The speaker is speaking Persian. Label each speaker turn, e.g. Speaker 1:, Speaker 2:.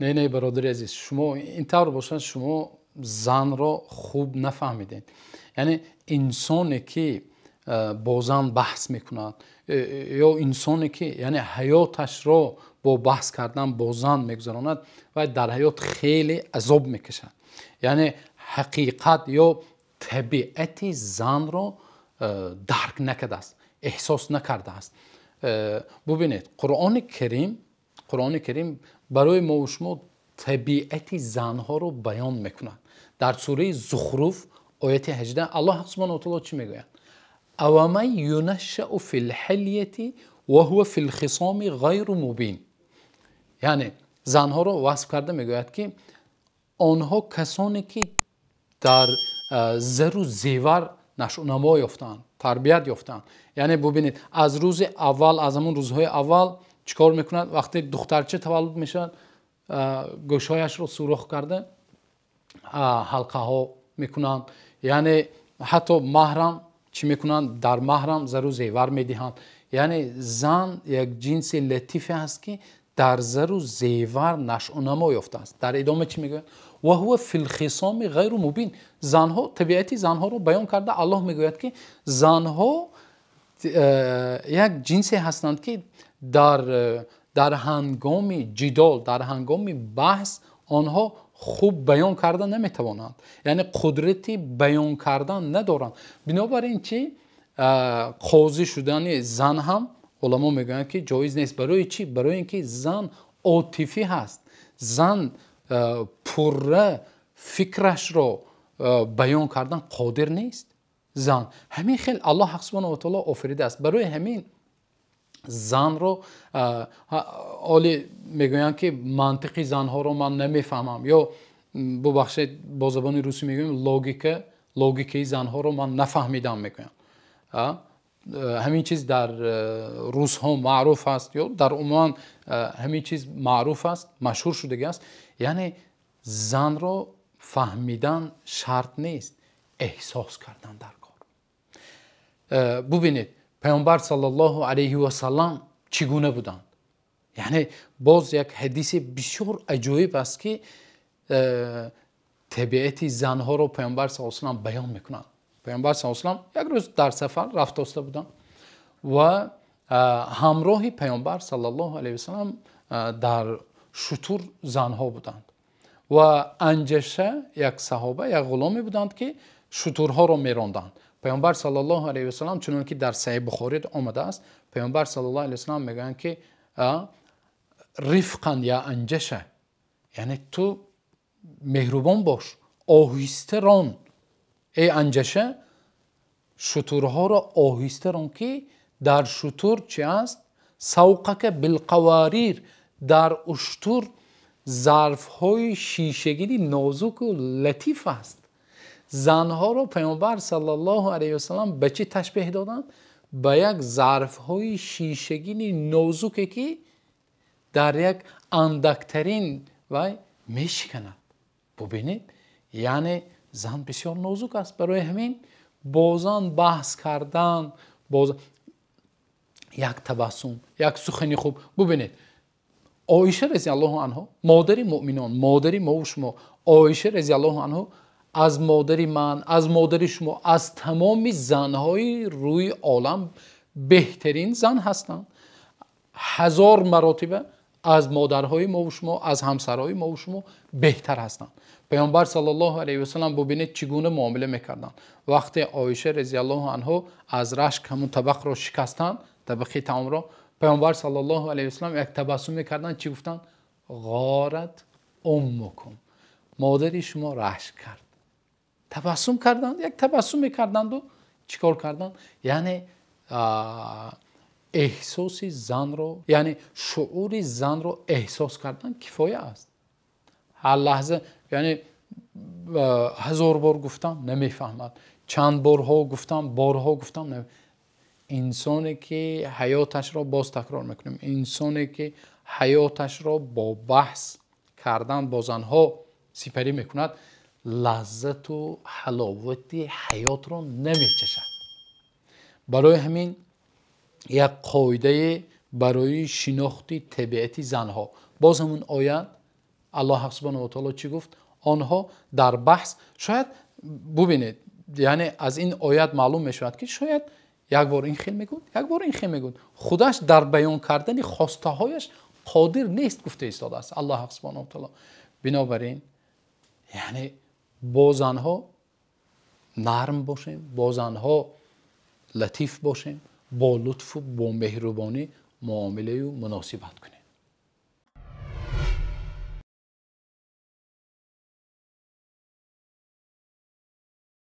Speaker 1: نه برادر عزیز، شما اینطور باشن شما زن را خوب نفهمیدین. یعنی انسانی که با زن بحث میکنند یا انسانی که یعنی حیاتش را با بحث کردن با زن میگذراند و در حیات خیلی عذاب میکشند. یعنی حقیقت یا طبیعت زن را درک نکرده است، احساس نکرده است. ببینید قرآن کریم برای ما و شما طبیعت زنها رو بیان میکنند. در سوره زخرف آیت 18 الله سبحانه و تعالی چی میگوید؟ او من ینشأ فی الحلیة و هو فی الخصام غیر مبین. یعنی زنها رو وصف کرده میگوید که آنها کسانی که در زر و زیور نشو نما یافتند، تربیت یافتند. یعنی ببینید از روز اول، از همون روزهای اول چیکار میکنند؟ وقتی دخترچه تولد میشد گوشهایش رو سوراخ کرده حلقه ها میکنند. یعنی حتی محرم چی میکنند؟ در محرم زر و زیور میدهند. یعنی زن یک جنس لطیفی هست که در زر و زیور نشو نما یافته است. در ادامه چی میگه؟ و هو فی الخصام غیر مبین. زنها طبیعت زنها رو بیان کرده. الله میگوید که زنها یک جنسی هستند که در هنگام جدال، در هنگام بحث آنها خوب بیان کردن نمیتوانند. یعنی قدرت بیان کردن ندارند. بنابراین چی قاضی شدن زن هم علما میگن که جایز نیست. برای چی؟ برای اینکه زن عاطفی هست. زن پره فکرش رو بیان کردن قادر نیست. زن همین خیلی الله سبحانه و تعالی آفریده است. برای همین زن رو عالی میگویند که منطقی زنها رو من نمیفهمم، یا ببخشید با زبان روسی میگویم لوگیکه زنها رو من نفهمیدم میگویم. همین چیز در روس ها معروف است یا در عمان همین چیز معروف است، مشهور شده است. یعنی زن رو فهمیدن شرط نیست، احساس کردن در کار. ببینید پیامبر صلی الله علیه و سلم چگونه بودند. یعنی باز یک حدیث بسیار عجیب است که طبیعت زنها رو پیامبر صلی الله علیه و سلم بیان میکنند. پیامبر صلی الله علیه و سلم یک روز در سفر رفت آمده بودند و همراه پیامبر صلی الله علیه و سلم در شتر زنها بودند و انجشه یک صحابه، یک غلامی بودند که شترها را میراندند. پیامبر صلی الله علیه و سلم چون که در صحیح بخاری آمده است، پیامبر صلی الله علیه و سلم میگن که رفقا یا انجشه، یعنی تو مهربان باش، آهسته ران ای انجشه، شترها را آهسته ران که در شتر چی است؟ سوقک بالقواریر، در اشتر ظرفهای شیشگی نازک و لطیف است. زنها را پیامبر صلی الله علیه و سلم به چی تشبیه دادند؟ به یک ظرفهای شیشگی نازکی که در یک اندکترین و میشکند. ببینید یعنی زن بسیار نازک است. برای همین با زن بحث کردن، یک تبسم، یک سخن خوب. ببینید عایشه رضی الله عنها، مادر مؤمنان، مادر ما و شما، عایشه رضی الله عنها از مادر من، از مادر شما، از تمام زنهای روی عالم بهترین زن هستند. 1000 مراتب از مادرهای ما و شما، از همسرهای ما و شما بهتر هستند. پیامبر صلی الله علیه و سلم ببینید چگونه معامله میکردند. وقتی عایشه رضی الله عنها از رشک همون طبق را شکستند، طبقه طعام را، پیامبر صلی الله علیه و سلم یک تبسم میکردند. چی گفتند؟ غارت امکم، مادری شما رشک کرد. تبسم کردند، یک تبسم میکردند و چیکار کردند؟ یعنی احساس زن رو، یعنی شعور زن رو احساس کردن کفایه است. هر لحظه یعنی 1000 بار گفتم نمیفهمد، چند بارها گفتم، بارها گفتم انسانی که حیاتش را باز تکرار میکنیم، انسانی که حیاتش را با بحث کردن با زنها سپری میکند، لذت و حلاوت حیات را نمیچشد. برای همین یک قاعده برای شناخت طبیعت زنها، باز همون آیت الله سبحانه و تعالی چی گفت؟ آنها در بحث شاید ببینید، یعنی از این آیت معلوم میشود که شاید یک بار این خیل میگود، یک بار این خیل میگود، خودش در بیان کردن خواسته هایش قادر نیست گفته ایستاده است الله سبحانه و تعالی. بنابراین یعنی با زنها نرم باشیم، با زنها لطیف باشیم، با لطف و با مهربانی معامله و مناسبت کنیم.